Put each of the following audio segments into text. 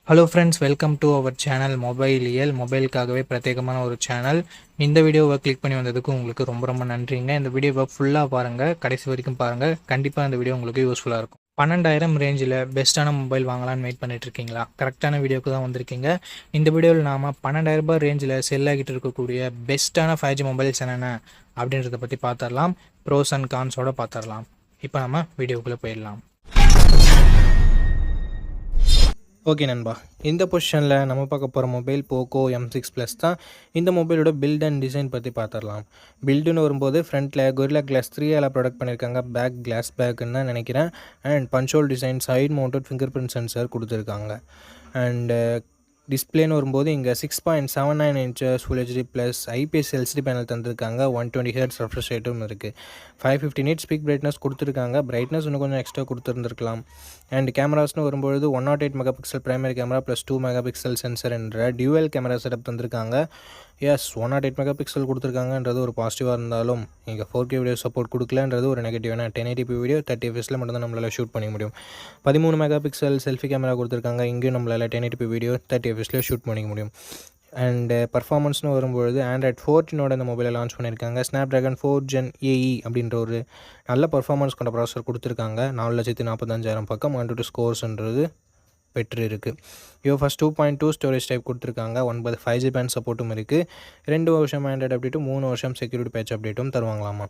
Hello friends, welcome to our channel மொபைலியல். மொபைலுக்காகவே பிரத்யேகமான ஒரு சேனல். இந்த வீடியோவை கிளிக் பண்ணி வந்ததுக்கு உங்களுக்கு ரொம்ப ரொம்ப நன்றிங்க. இந்த வீடியோவை ஃபுல்லாக பாருங்கள், கடைசி வரைக்கும் பாருங்கள். கண்டிப்பாக இந்த வீடியோ உங்களுக்கு யூஸ்ஃபுல்லாக இருக்கும். 12,000 ரேஞ்சில் பெஸ்ட்டான மொபைல் வாங்கலான்னு வெயிட் பண்ணிட்டு இருக்கீங்களா? கரெக்டான வீடியோக்கு தான் வந்திருக்கீங்க. இந்த வீடியோவில் நாம் 12,000 ரேஞ்சில் செல் ஆகிட்டு இருக்கக்கூடிய பெஸ்ட்டான 5G மொபைல்ஸ் என்னென்ன அப்படின்றத பற்றி பார்த்துடலாம். ப்ரோஸ் அண்ட் கான்ஸோட பார்த்துடலாம். இப்போ நம்ம வீடியோக்குள்ளே போயிடலாம். ஓகே நண்பா, இந்த பொசிஷனில் நம்ம பார்க்க போகிற மொபைல் போக்கோ M6 Plus தான். இந்த மொபைலோட பில்ட் அண்ட் டிசைன் பற்றி பார்த்துடலாம். பில்டுன்னு வரும்போது ஃப்ரண்ட்டில் Gorilla Glass 3 ப்ரொடக்ட் பண்ணியிருக்காங்க. பேக் கிளாஸ் பேக்குன்னு தான் நினைக்கிறேன். And punch hole design, side mounted fingerprint sensor கொடுத்துருக்காங்க. அண்டு டிஸ்பிளேன்னு வரும்போது இங்கே 6.79 inches full HD plus IPS LCD panel தந்திருக்காங்க. 120 Hz ரெஃப்ரெஷ் ரேட்டும் இருக்குது. 550 nits ஸ்பீக் பிரைட்னஸ் கொடுத்துருக்காங்க. பிரைட்னஸ் இன்னும் கொஞ்சம் எக்ஸ்ட்ரா கொடுத்துருந்துருக்கலாம். அண்ட் கேமராஸ்னு வரும்பொழுது 108 megapixel primary camera plus 2 megapixel sensor என்ற டியூவல் கேமரா செட்டப் தந்திருக்காங்க. எஸ், 108 மெகாபிக்சல் கொடுத்துருக்காங்கன்றது ஒரு பாசிட்டிவாக இருந்தாலும் இங்கே 4K வீடியோ சப்போர்ட் கொடுக்கலன்றது ஒரு நெகட்டிவ். ஏன்னா 1080p வீடியோ 30 fps மட்டும்தான் நம்மளால் ஷூட் பண்ண முடியும். 13 மெகாபிக்சல் செல்ஃபி கேமரா கொடுத்துருக்காங்க. இங்கேயும் நம்மளால் 1080p வீடியோ 30 fps ஷூட் பண்ணிக்க முடியும். அண்டு பர்ஃபார்மன்ஸ்னு வரும்பொழுது Android 14 இந்த மொபைலை லான்ச் பண்ணியிருக்காங்க. Snapdragon 4 Gen AE அப்படின்ற ஒரு நல்ல பர்ஃபார்மன்ஸ் கொண்ட ப்ராசஸர் கொடுத்துருக்காங்க. 4,45,000 பக்கம் 1 ஸ்கோர்ஸ்ன்றது பெற்று இருக்குது. UFS 2.2 ஸ்டோரேஜ் டைப் கொடுத்துருக்காங்க. 9 5G பேண்ட் சப்போர்ட்டும் இருக்குது. 2 வருஷம் ஆண்ட்ராய்டு அப்டேட்டும் 3 வருஷம் செக்யூரிட்டி பேட்ச் அப்டேட்டும் தருவாங்களாமா.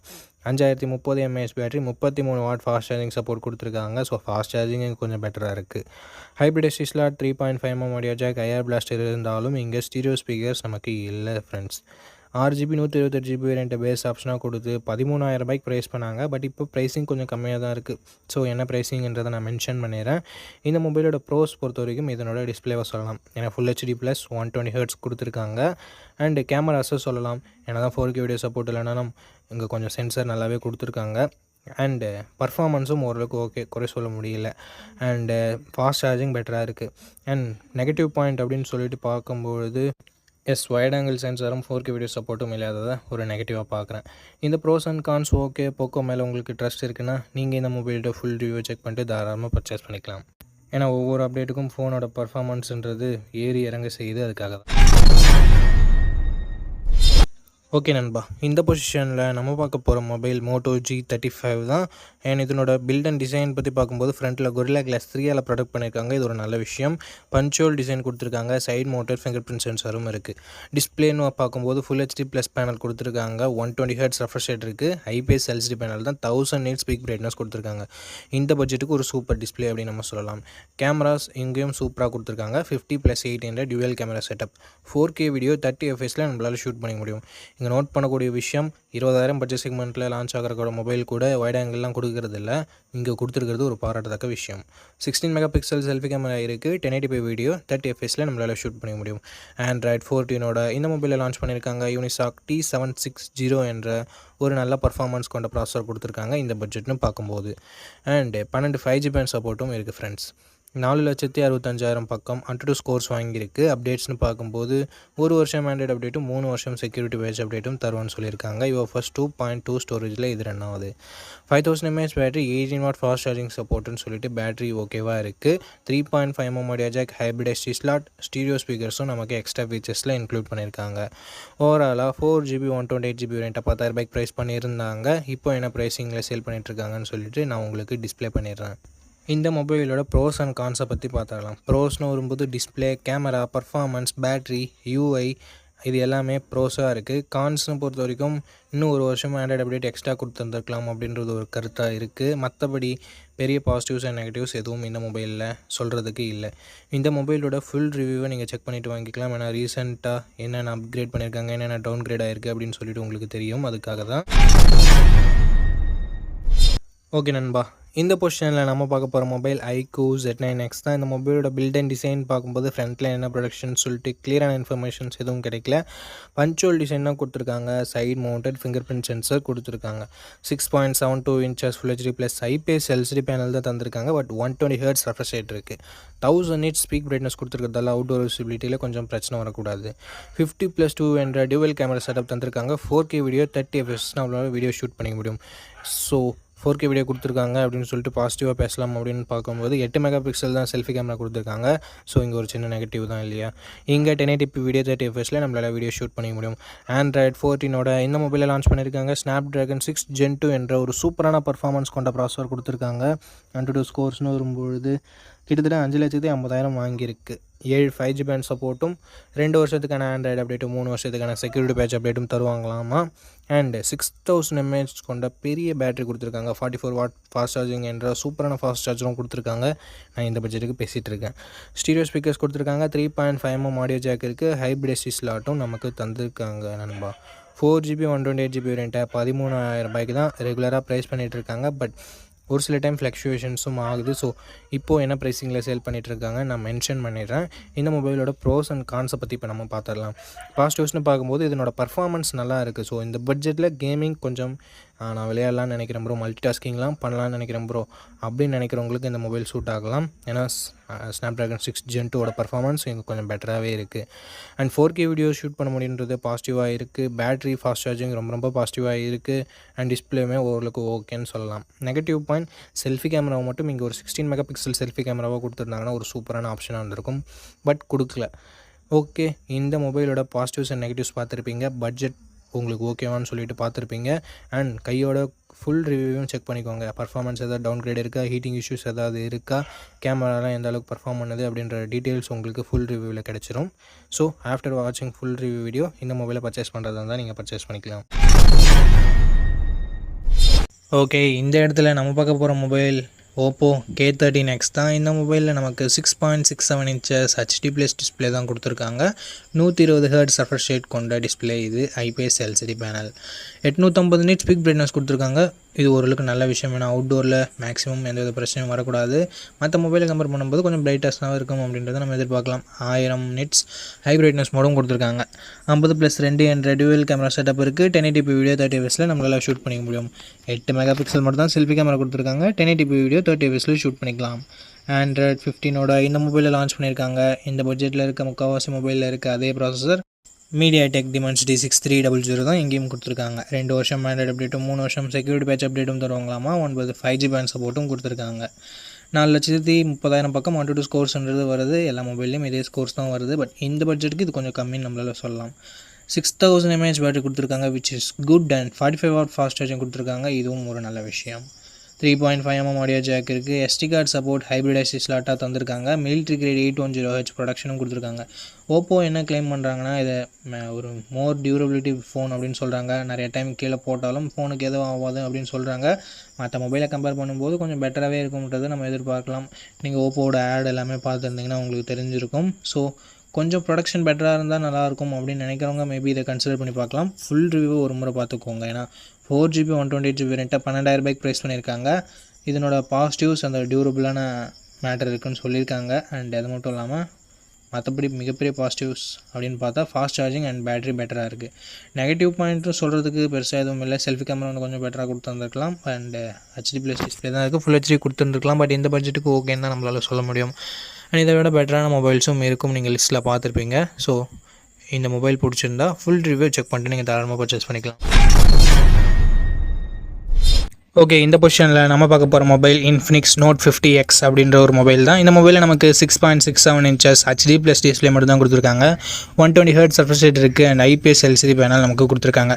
5030 mAh battery, 33 watt fast charging support கொடுத்துருக்காங்க. ஸோ ஃபாஸ்ட் சார்ஜிங் கொஞ்சம் பெட்டராக இருக்குது. Hybrid SD slot 3.5mm audio jack, IR blaster இருந்தாலும் இங்கே ஸ்டீரியோ ஸ்பீக்கர்ஸ் நமக்கு இல்லை friends. 6GB 128GB variant base ஆப்ஷனாக கொடுத்து 13,000 ரூபாய்க்கு ப்ரைஸ் பண்ணாங்க. பட் இப்போ ப்ரைஸிங் கொஞ்சம் கம்மியாக தான் இருக்குது. ஸோ என்ன ப்ரைஸிங்கிறதை நான் மென்ஷன் பண்ணிடுறேன். இந்த மொபைலோட ப்ரோஸ் பொறுத்த வரைக்கும் இதனோட டிஸ்பிளேவை சொல்லலாம். ஏன்னா ஃபுல் ஹெச்டி ப்ளஸ் 120 Hz கொடுத்துருக்காங்க. அண்டு கேமராஸை சொல்லலாம். ஏன்னா தான் 4K வீடியோ சப்போர்ட் இல்லைனாலும் இங்கே கொஞ்சம் சென்சர் நல்லாவே கொடுத்துருக்காங்க. அண்டு பர்ஃபார்மன்ஸும் ஓரளவுக்கு ஓகே, குறை சொல்ல முடியல. அண்டு ஃபாஸ்ட் சார்ஜிங் பெட்டராக இருக்குது. அண்ட் நெகட்டிவ் பாயிண்ட் அப்படின்னு சொல்லிட்டு பார்க்கும்பொழுது எஸ், வைட் ஆங்கிள் சென்சாரும் 4K வீடியோ சப்போர்ட்டும் இல்லாததை ஒரு நெகட்டிவாக பார்க்குறேன். இந்த pros and cons okay. Poco மேலே உங்களுக்கு ட்ரஸ்ட் இருக்குன்னா நீங்கள் இந்த மொபைலோட ஃபுல் ரிவ்யூ செக் பண்ணிட்டு தாராளமாக பர்ச்சேஸ் பண்ணிக்கலாம். ஏன்னா ஒவ்வொரு அப்டேட்டுக்கும் ஃபோனோட பர்ஃபார்மன்ஸ்ன்றது ஏறி இறங்க செய்யுது. அதுக்காக தான். ஓகே நண்பா, இந்த பொசிஷனில் நம்ம பார்க்க போகிற மொபைல் Moto G35 தான். அண்ட் இதனோட பில்ட் அண்ட் டிசைன் பற்றி பார்க்கும்போது ஃப்ரண்ட்டில் Gorilla Glass 3 ப்ரொடக்ட் பண்ணியிருக்காங்க. இது ஒரு நல்ல விஷயம். பஞ்சோல் டிசைன் கொடுத்துருக்காங்க. சைட் மவுண்டட் ஃபிங்கர் பிரிண்ட் சென்சரும் இருக்குது. டிஸ்பிளேன்னு பார்க்கும்போது ஃபுல் ஹெச்டி ப்ளஸ் பேனல் கொடுத்துருக்காங்க. 120 Hz ரெஃப்ரெஷ் ரேட் இருக்குது. ஐபிஎஸ் எல்சிடி பேனல் தான். 1000 nits ஸ்பீக் பிரைட்னஸ் கொடுத்துருக்காங்க. இந்த பட்ஜெட்டுக்கு ஒரு சூப்பர் டிஸ்பிளே அப்படின்னு நம்ம சொல்லலாம். கேமராஸ் இங்கேயும் சூப்பராக கொடுத்துருக்காங்க. 50+8 என்ற dual camera setup. 4K video 30 fps நம்மளால் ஷூட் பண்ணிக்க முடியும். இங்கே நோட் பண்ணக்கூடிய விஷயம், 20,000 பட்ஜெட் செக்மெண்ட்டில் லான்ச் ஆகிற மொபைல் கூட வைட் ஆங்கிள்லாம் கொடுக்கறது இல்லை. இங்கே கொடுத்துருக்கிறது ஒரு பாராட்டத்தக்க விஷயம். 16 மெகாபிக்சல் செல்ஃபி கேமரா இருக்குது. 1080p வீடியோ 30 fps நம்மளால் ஷூட் பண்ண முடியும். Android 14 இந்த மொபைலில் லான்ச் பண்ணியிருக்காங்க. Unisoc T760 என்ற ஒரு நல்ல பர்ஃபார்மன்ஸ் கொண்ட ப்ராசஸர் கொடுத்துருக்காங்க இந்த பட்ஜெட்னு பார்க்கும்போது. அண்டு 12 5G பேண்ட் சப்போர்ட்டும் இருக்குது ஃப்ரெண்ட்ஸ். 4,65,000 பக்கம் 102 ஸ்கோர்ஸ் வாங்கியிருக்கு. அப்டேட்ஸ்னு பார்க்கும்போது 1 வருஷம் ஆண்ட்ராய்டு அப்டேட்டும் 3 வருஷம் செக்யூரிட்டி பேட்ச் அப்டேட்டும் தருவான்னு சொல்லியிருக்காங்க. UFS 2.2 ஸ்டோரேஜில் இது ரெண்டாவது. 5000 mAh battery, 18 watt fast charging சப்போர்ட்டுன்னு சொல்லிட்டு பேட்டரி ஓகேவாக இருக்குது. 3.5mm audio jack, hybrid SD slot, stereo ஸ்பீக்கர்ஸும் நமக்கு எக்ஸ்ட்ரா ஃபீச்சர்ஸில் இன்க்ளூட் பண்ணியிருக்காங்க. ஓவராலாக 4GB 128GB வேரியண்ட்டை 10,000 ரூபாய்க்கு ப்ரைஸ் பண்ணியிருந்தாங்க. இப்போ என்ன ப்ரைஸிங்கில் சேல் பண்ணிகிட்ருக்காங்கன்னு சொல்லிட்டு நான் உங்களுக்கு டிஸ்பிளே பண்ணிடுறேன். இந்த மொபைலோட ப்ரோஸ் அண்ட் கான்ஸை பற்றி பார்த்துக்கலாம். ப்ரோஸ்னு வரும்போது display, camera, performance, battery, UI இது எல்லாமே ப்ரோஸாக இருக்குது. கான்ஸ்னு பொறுத்த வரைக்கும் இன்னும் 1 வருஷம் ஆண்ட்ராய்டு அப்டேட் எக்ஸ்ட்ரா கொடுத்துருந்துருக்கலாம் அப்படின்றது ஒரு கருத்தாக இருக்குது. மற்றபடி பெரிய பாசிட்டிவ்ஸ் அண்ட் நெகட்டிவ்ஸ் எதுவும் இந்த மொபைலில் சொல்கிறதுக்கு இல்லை. இந்த மொபைலோட ஃபுல் ரிவ்யூவை நீங்கள் செக் பண்ணிவிட்டு வாங்கிக்கலாம். ஏன்னா ரீசெண்டாக என்னென்ன அப்கிரேட் பண்ணியிருக்காங்க, என்னென்ன டவுன் கிரேட் ஆகிருக்கு அப்படின்னு சொல்லிட்டு உங்களுக்கு தெரியும். அதுக்காக தான். ஓகே நண்பா, இந்த பொசிஷனில் நம்ம பார்க்க போகிற மொபைல் iQOO Z9X தான். இந்த மொபைலோட பில்ட் அண்ட் டிசைன் பார்க்கும்போது ஃப்ரண்ட்டில் என்ன ப்ரொடக்ஷன் சொல்லிட்டு கிளியரான இன்ஃபர்மேஷன்ஸ் எதுவும் கிடைக்கல. பஞ்சோல் டிசைன் தான் கொடுத்துருக்காங்க. Side mounted fingerprint sensor கொடுத்துருக்காங்க. 6.72 inches full HD plus IPS LCD panel தான் தந்திருக்காங்க. பட் 120 Hz ரெஃப்ரெஷ் ரேட் இருக்குது. 1000 nits ஸ்பீக் பிரைட்னஸ் கொடுத்துருக்கிறதால அவுட்டோர் விசிபிலிட்டியில் கொஞ்சம் பிரச்சனை வரக்கூடாது. 50+2 என்ற டியூவல் கேமரா செட்டப் தந்திருக்காங்க. 4K வீடியோ 30 fps நம்மளால் வீடியோ ஷூட் பண்ணிக்க முடியும். ஸோ 4K வீடியோ கொடுத்துருக்காங்க அப்படின்னு சொல்லிட்டு பாசிட்டிவாக பேசலாம் அப்படின்னு பார்க்கும்போது 8 மெகா பிக்சல் தான் செல்ஃபி கேமரா கொடுத்துருக்காங்க. ஸோ இங்கே ஒரு சின்ன நெகட்டிவ் தான் இல்லையா. இங்கே 1080p வீடியோ 30fps நம்மளால் வீடியோ ஷூட் பண்ணிக்க முடியும். Android 14 இந்த மொபைலில் லான்ச் பண்ணியிருக்காங்க. Snapdragon 6 Gen 2 என்ற ஒரு சூப்பரான பர்ஃபார்மன்ஸ் கொண்ட ப்ராசஸர் கொடுத்துருக்காங்க. AnTuTu ஸ்கோர்ஸ்னு வரும்பொழுது கிட்டத்தட்ட 5,50,000 வாங்கியிருக்கு. 7 5G பேண்ட் சப்போர்ட்டும் 2 வருஷத்துக்கான ஆண்ட்ராய்டு அப்டேட்டும் 3 வருஷத்துக்கான செக்யூரிட்டி பேட்ச் அப்டேட்டும் தருவாங்களாமா. அண்ட் 6000 mAh கொண்ட பெரிய பேட்டரி கொடுத்துருக்காங்க. 44 வாட் ஃபாஸ்ட் சார்ஜிங் என்ற சூப்பரான ஃபாஸ்ட் சார்ஜரும் கொடுத்துருக்காங்க. நான் இந்த பட்ஜெட்டுக்கு பேசிகிட்டு இருக்கேன். ஸ்டீரியோ ஸ்பீக்கர்ஸ் கொடுத்துருக்காங்க. 3.5mm ஆடியோ ஜாக் இருக்குது. ஹைப்ரிட் எஸ்டி ஸ்லாட்டும் நமக்கு தந்திருக்காங்க நண்பா. 4GB 128GB வேரியண்ட்டை 13,000 ரூபாய்க்கு தான் ரெகுலராக ப்ரைஸ் பண்ணிகிட்ருக்காங்க. பட் ஒரு சில டைம் ஃப்ளக்சுவேஷன்ஸும் ஆகுது. ஸோ இப்போது என்ன ப்ரைஸிங்கில் சேல் பண்ணிகிட்ருக்காங்க நான் மென்ஷன் பண்ணிடுறேன். இந்த மொபைலோட ப்ரோஸ் அண்ட் கான்ஸை பற்றி இப்போ நம்ம பார்த்துடலாம். பாசிட்டிவ்ஸ்னு பார்க்கும்போது இதனோட பர்ஃபார்மன்ஸ் நல்லா இருக்குது. ஸோ இந்த பட்ஜெட்டில் கேமிங் கொஞ்சம் நான் விளையாடலான்னு நினைக்கிறேன் ப்ரோ, மல்டி டாஸ்கிங்லாம் பண்ணலான்னு நினைக்கிறேன் ப்ரோ அப்படின்னு நினைக்கிறவங்களுக்கு இந்த மொபைல் சூட் ஆகலாம். ஏன்னா Snapdragon 6 Gen 2 பர்ஃபார்மன்ஸ் இங்கே கொஞ்சம் பெட்டராகவே இருக்குது. அண்ட் 4K வீடியோ ஷூட் பண்ண முடியுன்றது பாசிட்டிவாக இருக்குது. பேட்ரி ஃபாஸ்ட் சார்ஜிங் ரொம்ப பாசிட்டிவாக இருக்குது. அண்ட் டிஸ்பிளேமே ஓரளவுக்கு ஓகேன்னு சொல்லலாம். நெகட்டிவ் பாயிண்ட் செல்ஃபி கேமராவை மட்டும் இங்கே ஒரு 16 மெகா பிக்சல் செல்ஃபி கேமராவாக கொடுத்துருந்தாங்கன்னா ஒரு சூப்பரான ஆப்ஷனாக இருந்திருக்கும். பட் கொடுக்கல. ஓகே, இந்த மொபைலோட பாசிட்டிவ்ஸ் அண்ட் நெகட்டிவ்ஸ் பார்த்துருப்பீங்க. பட்ஜெட் உங்களுக்கு ஓகேவான்னு சொல்லிட்டு பார்த்துருப்பீங்க. அண்ட் கையோட ஃபுல் ரிவ்யூவும் செக் பண்ணிக்கோங்க. பர்ஃபார்மன்ஸ் எதாவது டவுன் கிரேட் இருக்கா, ஹீட்டிங் இஷ்யூஸ் ஏதாவது இருக்கா, கேமராலாம் எந்த அளவுக்கு பர்ஃபார்ம் பண்ணுது அப்படின்ற டீட்டெயில்ஸ் உங்களுக்கு ஃபுல் ரிவ்யூவில் கிடச்சிரும். ஸோ ஆஃப்டர் வாட்சிங் ஃபுல் ரிவ்யூ வீடியோ இந்த மொபைலை பர்ச்சேஸ் பண்ணுறதா இருந்தால் நீங்கள் பர்ச்சேஸ் பண்ணிக்கலாம். ஓகே, இந்த இடத்துல நம்ம பார்க்க போகிற மொபைல் Oppo K13X தான். இந்த மொபைலில் நமக்கு 6.67 inches HD+ டிஸ்பிளே தான் கொடுத்துருக்காங்க. 120 Hz ரெஃப்ரெஷ் ரேட் கொண்ட டிஸ்பிளே இது. IPS LCD panel. 850 nits peak brightness கொடுத்துருக்காங்க. இது ஓரளவுக்கு நல்ல விஷயம். ஏன்னா அவுட்டோரில் மேக்ஸிமம் எந்த வித பிரச்சனையும் வரக்கூடாது. மற்ற மொபைலை கம்பேர் பண்ணும்போது கொஞ்சம் பிரைட்டஸ்ட்டாக இருக்கும் அப்படின்றத நம்ம எதிர்பார்க்கலாம். 1000 nits ஹை பிரைட்னஸ் மோடும் கொடுத்துருக்காங்க. 50+2 என்ற டியூவல் கேமரா செட்டப் இருக்குது. 1080p வீடியோ 30fps நம்மளால் ஷூட் பண்ணிக்க முடியும். 8 மெகா பிக்சல் மட்டும் தான் செல்ஃபி கேமரா கொடுத்துருக்காங்க. 1080p வீடியோ 30fps ஷூட் பண்ணிக்கலாம். Android 15 இந்த மொபைலில் லான்ச் பண்ணியிருக்காங்க. இந்த பட்ஜெட்டில் இருக்க முக்கால்வாசி மொபைலில் இருக்க அதே ப்ராசஸர் MediaTek Dimensity 6300 தான் இங்கேயும் கொடுத்துருக்காங்க. 2 வருஷம் ஆண்ட்ராய்டு அப்டேட்டும் 3 வருஷம் செக்யூரிட்டி பேட்ச் அப்டேட்டும் தருவாங்களாமா. 9 5G பேண்ட் சப்போர்ட்டும் கொடுத்துருக்காங்க. 4,30,000 பக்கம் AnTuTu ஸ்கோர்ஸ்ன்றது வருது. எல்லா மொபைல்லையும் இதே ஸ்கோர்ஸ் தான் வருது. பட் இந்த பட்ஜெட்டுக்கு இது கொஞ்சம் கம்மின்னு நம்மளால் சொல்லலாம். 6000 mAh பேட்டரி கொடுத்துருக்காங்க, which is good. And 45 watt fast charging கொடுத்துருக்காங்க. இதுவும் ஒரு நல்ல விஷயம். 3.5mm ஆடியோ ஜாக் இருக்குது. SD card support hybrid SD ஸ்லாட்டாக தந்திருக்காங்க. மிலிட்ரி கிரேட் 810H ப்ரொடக்ஷனும் கொடுத்துருக்காங்க. Oppo என்ன கிளைம் பண்ணுறாங்கன்னா இதை ஒரு மோர் டியூரபிலிட்டி ஃபோன் அப்படின்னு சொல்கிறாங்க. நிறைய டைம் கீழே போட்டாலும் ஃபோனுக்கு எதுவும் ஆகாது அப்படின்னு சொல்கிறாங்க. மற்ற மொபைலை கம்பேர் பண்ணும்போது கொஞ்சம் பெட்டராகவே இருக்கும்ன்றதை நம்ம எதிர்பார்க்கலாம். நீங்கள் ஓப்போவோட ஆட் எல்லாமே பார்த்துருந்தீங்கன்னா உங்களுக்கு தெரிஞ்சிருக்கும். ஸோ கொஞ்சம் ப்ரொடக்ஷன் பெட்டராக இருந்தால் நல்லாயிருக்கும் அப்படின்னு நினைக்கிறவங்க மேபி இதை கன்சிடர் பண்ணி பார்க்கலாம். ஃபுல் ரிவ்யூ ஒரு முறை பார்த்துக்கோங்க. ஏன்னா 4GB 128GB வேரியண்ட்டை 12,000 ரூபாய்க்கு ப்ரைஸ் பண்ணியிருக்காங்க. இதனோட பாசிட்டிவ்ஸ் அந்த டியூரபிளான மேட்டர் இருக்குன்னு சொல்லியிருக்காங்க. அண்ட் அது மட்டும் இல்லாமல் மற்றபடி மிகப்பெரிய பாசிட்டிவ்ஸ் அப்படின்னு பார்த்தா ஃபாஸ்ட் சார்ஜிங் அண்ட் பேட்டரி பெட்டராக இருக்குது. நெகட்டிவ் பாயிண்ட்டும் சொல்கிறதுக்கு பெருசாக எதுவும் இல்லை. செல்ஃபி கேமரா வந்து கொஞ்சம் பெட்டராக கொடுத்துருந்துருக்கலாம். அண்ட் HD+ டிஸ்பிளே தான் இருக்குது. Full HD கொடுத்துருந்துருக்கலாம். பட் இந்த பட்ஜெட்டுக்கு ஓகேன்னு தான் நம்மளால் சொல்ல முடியும். அண்ட் இதை விட பெட்டரான மொபைல்ஸும் இருக்கும். நீங்கள் லிஸ்ட்டில் பார்த்துருப்பீங்க. ஸோ இந்த மொபைல் பிடிச்சிருந்தா ஃபுல் ரிவ்யூ செக் பண்ணிட்டு நீங்கள் தாராளமாக பர்ச்சேஸ் பண்ணிக்கலாம். ஓகே, இந்த பொசிஷனில் நம்ம பார்க்க போகிற மொபைல் Infinix Note 50X அப்படின்ற ஒரு மொபைல் தான். இந்த மொபைலில் நமக்கு 6.67 inches HD+ டிஸ்பிளே மட்டும் தான் கொடுத்துருக்காங்க. 120 Hz ரெஃப்ரெஷ் ரேட் இருக்குது. அண்ட் IPS LCD பேனல் நமக்கு கொடுத்துருக்காங்க.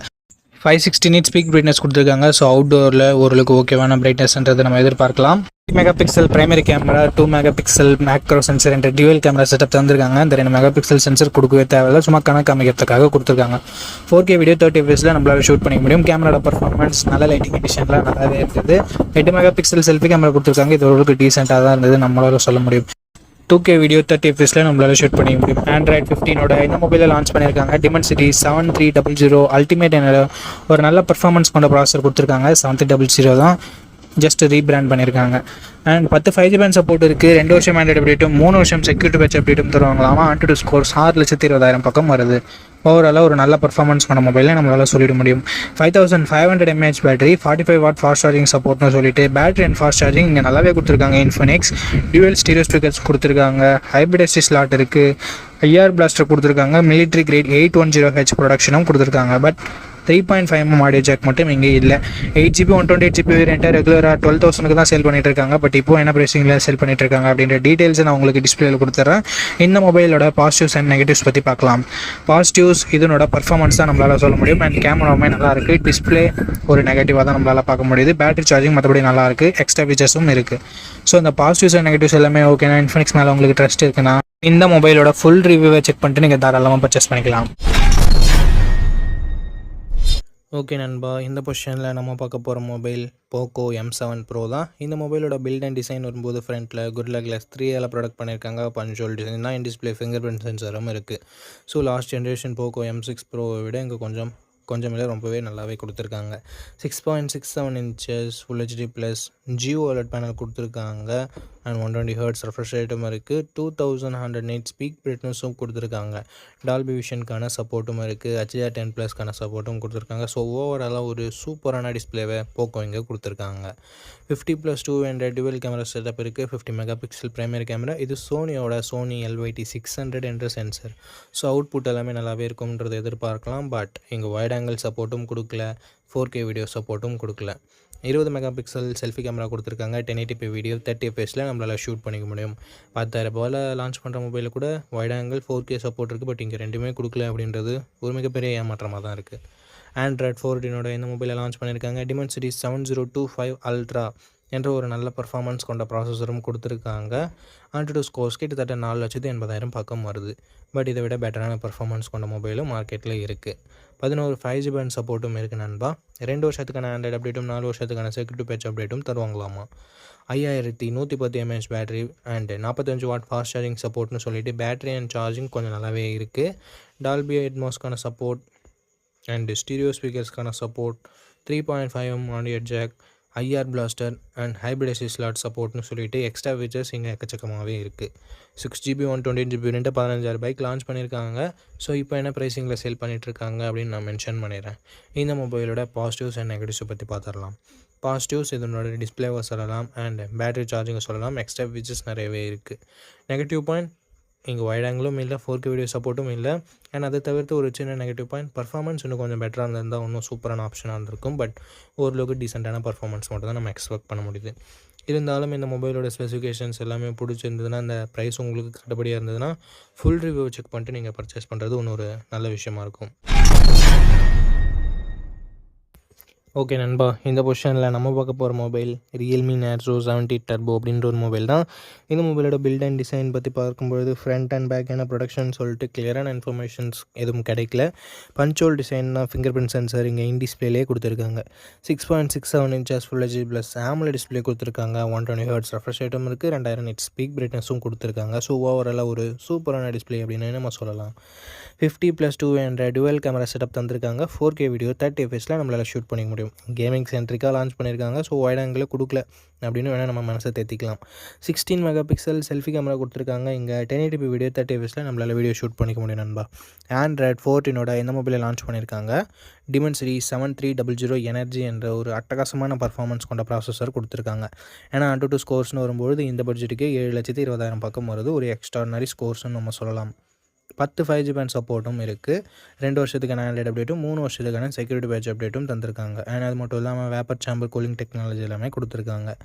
560 nits பீக் பிரைட்னஸ் கொடுத்துருக்காங்க. ஸோ அவுட்டோரில் ஓரளவுக்கு ஓகேவான பிரைட்னஸ்ன்றதை நம்ம எதிர்பார்க்கலாம். 3 mega pixel primary camera, 2 mega pixel macro sensor என்ற டியூவல் கேமரா செட்டப் தந்திருக்காங்க. இந்த 2 மெகா பிக்சல் சென்சர் கொடுக்கவே தேவையில்லை, சும்மா கணக்கு அமைக்கிறதுக்காக கொடுத்துருக்காங்க. 4K வீடியோ 30fps நம்மளால் ஷூட் பண்ணிக்க முடியும். கேமராட பர்ஃபார்மன்ஸ் நல்ல லைட்டிங் எடிஷன்லாம் நல்லாவே இருந்தது. 8 மெகா பிக்சல் செல்ஃபி கேமரா கொடுத்துருக்காங்க. இது ஓரளவுக்கு டீசெண்டாக தான் இருந்தது நம்மளால சொல்ல முடியும். 2K வீடியோ 30fps நம்மளால் ஷூட் பண்ணிக்க முடியும். Android 15 இந்த மொபைலில் லான்ச் பண்ணியிருக்காங்க. Dimensity 7300 அல்டிமேட் என்ற ஒரு நல்ல பர்ஃபார்மன்ஸ் கொண்ட ப்ராசஸர் கொடுத்துருக்காங்க. 7300 தான் ஜஸ்ட் ரீபிராண்ட் பண்ணியிருக்காங்க. அண்ட் 10 5G பேண்ட் சப்போர்ட் இருக்குது. 2 வருஷம் ஆண்ட்ராய்டு அப்டேட்டும் 3 வருஷம் செக்யூரிட்டி பேட்ச் அப்டேட்டும் தருவாங்களாமா. AnTuTu ஸ்கோர்ஸ் 6,20,000 பக்கம் வருது. ஓவராலாக ஒரு நல்ல பர்ஃபார்மன்ஸ் பண்ண மொபைலில் நம்மளால் சொல்லிட முடியும். 5500 mAh battery, 45 watt fast charging சப்போர்ட்னு சொல்லிட்டு பேட்டரி அண்ட் ஃபாஸ்ட் சார்ஜிங் இங்கே நல்லாவே கொடுத்துருக்காங்க. Infinix டியூவல் ஸ்டீரியோ ஸ்பீக்கர்ஸ் கொடுத்துருக்காங்க. ஹைப்ரிட் எஸ்டி ஸ்லாட் இருக்குது. IR பிளாஸ்டர் கொடுத்துருக்காங்க. மிலிட்ரி கிரேட் 810H ப்ரொடக்ஷனும் கொடுத்துருக்காங்க. பட் 3.5mm ஆடியோ ஜாக் மட்டும் இங்கே இல்லை. 8GB 128GB வேரியண்ட்டை ரெகுலராக 12,000 தான் சேல் பண்ணிட்டு இருக்காங்க. பட் இப்போ என்ன ப்ரைஸிங்கில் சேல் பண்ணிட்டு இருக்காங்க அப்படின்ற டீட்டெயில்ஸ் நான் உங்களுக்கு டிஸ்பிளேல கொடுத்துட்றேன். இந்த மொபைலோட பாசிட்டிவ்ஸ் அண்ட் நெகட்டிவ்ஸ் பற்றி பார்க்கலாம். பாசிட்டிவ்ஸ் இதனோட பர்ஃபார்மன்ஸ் தான் நம்மளால் சொல்ல முடியும். அண்ட் கேமராவுமே நல்லா இருக்குது. டிஸ்பிளே ஒரு நெகட்டிவாக தான் நம்மளால் பார்க்க முடியுது. பேட்டரி சார்ஜிங் மற்றபடி நல்லா இருக்குது. எக்ஸ்ட்ரா ஃபீச்சர்ஸும் இருக்குது. ஸோ இந்த பாசிட்டிவ்ஸ் அண்ட் நெகட்டிவ்ஸ் எல்லாமே ஓகேனா, இன்ஃபினிக்ஸ் மேலே உங்களுக்கு ட்ரஸ்ட் இருக்குன்னா இந்த மொபைலோட ஃபுல் ரிவ்யூவை செக் பண்ணிட்டு நீங்கள் தாராளமாக பர்ச்சேஸ் பண்ணிக்கலாம். ஓகே நண்பா, இந்த பொசிஷனில் நம்ம பார்க்க போகிற மொபைல் போக்கோ M7 Pro தான். இந்த மொபைலோட பில்ட் அண்ட் டிசைன் வரும்போது ஃப்ரண்ட்டில் Gorilla Glass 3 ப்ராடக்ட் பண்ணியிருக்காங்க. பஞ்சுவல் டிசைன் தான். இன் டிஸ்பிளே ஃபிங்கர் பிரிண்ட் சென்சரும் இருக்குது. So last generation Poco M6 Pro விட இங்கே கொஞ்சம் இல்லை ரொம்பவே நல்லாவே கொடுத்துருக்காங்க. 6.67 inches full HD plus Jio OLED panel கொடுத்துருக்காங்க. அண்ட் 120 Hz ரெஃப்ரெஷ் ரேட்டும் இருக்குது. 2100 nits ஸ்பீக் பிரைட்னஸும் கொடுத்துருக்காங்க. டால்பி விஷனுக்கான சப்போர்ட்டும் இருக்குது. HDR10+க்கான சப்போர்ட்டும் கொடுத்துருக்காங்க. ஸோ ஓவராலாக ஒரு சூப்பரான டிஸ்பிளேவை போக்கோ இங்கே கொடுத்துருக்காங்க. 50+2 என்ற டுவெல் கேமரா செட்டப் இருக்குது. 50 MP பிரைமரி கேமரா. இது சோனி LYT600 என்ற சென்சர். ஸோ அவுட்புட் எல்லாமே நல்லாவே இருக்கும்ன்றது எதிர்பார்க்கலாம். பட் இங்கே வைட் ஆங்கிள் சப்போர்ட்டும் கொடுக்கல, 4K வீடியோ சப்போர்ட்டும் கொடுக்கல. 20 MP செல்ஃபி கேமரா கொடுத்துருக்காங்க. 1080p வீடியோ 30 fps நம்மளால் ஷூட் பண்ணிக்க முடியும். 10,000 ரூபாயில் லான்ச் பண்ணுற மொபைலில் கூட வைட் ஆங்கிள் 4K சப்போர்ட் இருக்குது. பட் இங்கே ரெண்டுமே கொடுக்கல அப்படின்றது ஒரு மிகப்பெரிய ஏமாற்றமாக தான் இருக்குது. Android 14 இந்த மொபைலை லான்ச் பண்ணியிருக்காங்க. Dimensity 7025 Ultra என்ற ஒரு நல்ல பர்ஃபார்மன்ஸ் கொண்ட ப்ராசஸரும் கொடுத்துருக்காங்க. AnTuTu ஸ்கோர்ஸ் கிட்டத்தட்ட 4,80,000 பக்கம் வருது. பட் இதை விட பெட்டரான பர்ஃபார்மன்ஸ் கொண்ட மொபைலும் மார்க்கெட்டில் இருக்குது. 11 5G பேண்ட் சப்போர்ட்டும் இருக்குது நண்பா. 2 வருஷத்துக்கான ஆண்ட்ராய்டு அப்டேட்டும் 4 வருஷத்துக்கான செக்யூரிட்டி பேட்ச் அப்டேட்டும் தருவாங்களாமா. 5110 mAh battery and 45 watt fast charging சப்போர்ட்னு சொல்லிட்டு பேட்டரி அண்ட் சார்ஜிங் கொஞ்சம் நல்லாவே இருக்குது. டால்பி அட்மாஸ்க்கான சப்போர்ட் அண்ட் ஸ்டீரியோ ஸ்பீக்கர்ஸ்க்கான support, 3.5mm audio jack, IR blaster and hybrid SD slot சப்போர்ட்னு சொல்லிட்டு எக்ஸ்ட்ரா ஃபீச்சர்ஸ் இங்கே எக்கச்சக்கமாகவே இருக்குது. 6GB 128GB 15,000 லான்ச் பண்ணியிருக்காங்க. ஸோ இப்போ என்ன ப்ரைஸிங்கில் சேல் பண்ணிகிட்ருக்காங்க அப்படின்னு நான் மென்ஷன் பண்ணிடுறேன். இந்த மொபைலோட பாசிட்டிவ்ஸ் அண்ட் நெகட்டிவ்ஸை பற்றி பார்த்துடலாம். பாசிட்டிவ்ஸ் இதனோட டிஸ்பிளேவை சொல்லலாம் அண்ட் பேட்டரி சார்ஜிங்கை சொல்லலாம். எக்ஸ்ட்ரா ஃபீச்சர்ஸ் நிறையவே இருக்குது. நெகட்டிவ் பாயிண்ட் இங்கே வைட் ஆங்கிளும் இல்லை, 4K வீடியோ சப்போர்ட்டும் இல்லை. அண்ட் அதை தவிர்த்து ஒரு சின்ன நெகட்டிவ் பாயிண்ட், பர்ஃபார்மன்ஸ் இன்னும் கொஞ்சம் பெட்டராக இருந்திருந்தால் இன்னும் சூப்பரான ஆப்ஷனாக இருந்திருக்கும். பட் ஓரளவுக்கு டீசெண்டான பர்ஃபார்மன்ஸ் மட்டும் தான் நம்ம எக்ஸ்பெக்ட் பண்ண முடியுது. இருந்தாலும் இந்த மொபைலோட ஸ்பெசிஃபிகேஷன்ஸ் எல்லாமே பிடிச்சிருந்ததுன்னா, அந்த ப்ரைஸ் உங்களுக்கு கட்டுப்படியாக இருந்ததுன்னா ஃபுல் ரிவ்யூ செக் பண்ணிட்டு நீங்கள் பர்ச்சேஸ் பண்ணுறது இன்னொரு நல்ல விஷயமா இருக்கும். ஓகே நண்பா, இந்த பொசிஷனில் நம்ம பார்க்க போகிற மொபைல் Realme Narzo 70 Turbo அப்படின்ற ஒரு மொபைல் தான். இந்த மொபைலோட பில்ட் அண்ட் டிசைன் பற்றி பார்க்கும்பொழுது ஃப்ரண்ட் அண்ட் பேக் என்ன ப்ரொடக்ஷன் சொல்லிட்டு கிளியரான இன்ஃபர்மேஷன்ஸ் எதுவும் கிடைக்கல. பஞ்சுவல் டிசைன் தான். ஃபிங்கர் பிரிண்ட் சென்சர் இங்கே இன் டிஸ்பிளேலே கொடுத்துருக்காங்க. 6.67 inches full HD plus AMOLED display கொடுத்துருக்காங்க. 120 Hz ரெஃப்ரெஷ் ரேட்டும் இருக்குது. 2000 nits ஸ்பீக் பிரைட்னஸும் கொடுத்துருக்காங்க. ஸோ ஓவராலாக ஒரு சூப்பரான டிஸ்பிளே அப்படின்னு நம்ம சொல்லலாம். 50+2 என்ற டுவெல் கேமரா செட்டப் தந்திருக்காங்க. 4K வீடியோ 30 fps நம்மளால் ஷூட் பண்ணிக்க முடியும். கேமிங் சென்ட்ரிக்காக லான்ச் பண்ணியிருக்காங்க. ஸோ வைட் ஆங்கிள் கொடுக்கல அப்படின்னு வேணால் நம்ம மனசை தேத்திக்கலாம். 16 MP செல்ஃபி கேமரா கொடுத்துருக்காங்க. இங்கே 1080p வீடியோ 30 fps நம்மளால் வீடியோ ஷூட் பண்ணிக்க முடியும் நண்பா. Android 14 இந்த மொபைலை லான்ச் பண்ணியிருக்காங்க. Dimensity 7300 எனர்ஜி என்ற ஒரு அட்டகாசமான பர்ஃபார்மன்ஸ் கொண்ட ப்ராசஸர் கொடுத்துருக்காங்க. ஏன்னா AnTuTu ஸ்கோர்ஸ்னு வரும்போது இந்த பட்ஜெட்டுக்கு 7,20,000 பக்கம் வருது. ஒரு எக்ஸ்ட்ரானரி ஸ்கோர்ஸ்னு நம்ம சொல்லலாம். 10 5G பேண்ட் சப்போர்ட்டும் இருக்குது. 2 வருஷத்துக்கான ஆண்ட்ராய்டு அப்டேட்டும் 3 வருஷத்துக்கான செக்யூரிட்டி பேட்ச் அப்டேட்டும் தந்திருக்காங்க. அண்ட் அது மட்டும் இல்லாமல் வேப்பர் சாம்பர் கூலிங் டெக்னாலஜி எல்லாமே கொடுத்துருக்காங்க.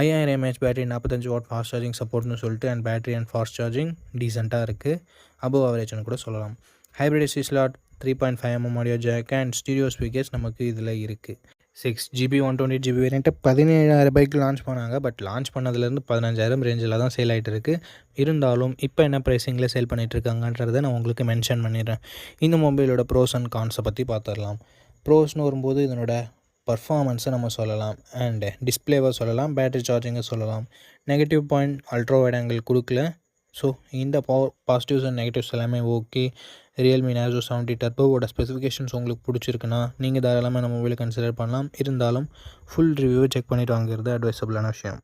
5000 mAh battery, 45 watt fast charging சப்போர்ட்னு சொல்லிட்டு and battery and fast charging டீசெண்டாக இருக்குது. அபவ் ஆவரேஜ்னு கூட சொல்லலாம். Hybrid SD slot, 3.5mm audio jack and stereo speakers நமக்கு இதில் இருக்குது. 6GB 128GB வேரியண்ட்டு 17,000 லான்ச் பண்ணாங்க. பட் லான்ச் பண்ணதுலேருந்து 15,000 ரேஞ்சில் தான் சேல் ஆகிட்டு இருக்குது. இருந்தாலும் இப்போ என்ன ப்ரைஸிங்கில் சேல் பண்ணிகிட்ருக்காங்கன்றதை நான் உங்களுக்கு மென்ஷன் பண்ணிடுறேன். இந்த மொபைலோட ப்ரோஸ் அண்ட் கான்ஸை பற்றி பார்த்துடலாம். ப்ரோஸ்னு வரும்போது இதனோட பர்ஃபார்மன்ஸை நம்ம சொல்லலாம் அண்ட் டிஸ்பிளேவை சொல்லலாம், பேட்டரி சார்ஜிங்கை சொல்லலாம். Negative point, ultra wide angle கொடுக்கல. ஸோ இந்த பாசிட்டிவ்ஸ் அண்ட் நெகட்டிவ்ஸ் எல்லாமே ஓகே. Realme Narzo 70 Turboவோட ஸ்பெசிஃபிகேஷன்ஸ் உங்களுக்கு பிடிச்சிருக்குன்னா நீங்கள் தாராளமாக நம்ம மொபைலை கன்சிடர் பண்ணலாம். இருந்தாலும் ஃபுல் ரிவ்யூவை செக் பண்ணிவிட்டு வாங்குறது அட்வைசபிளான விஷயம்.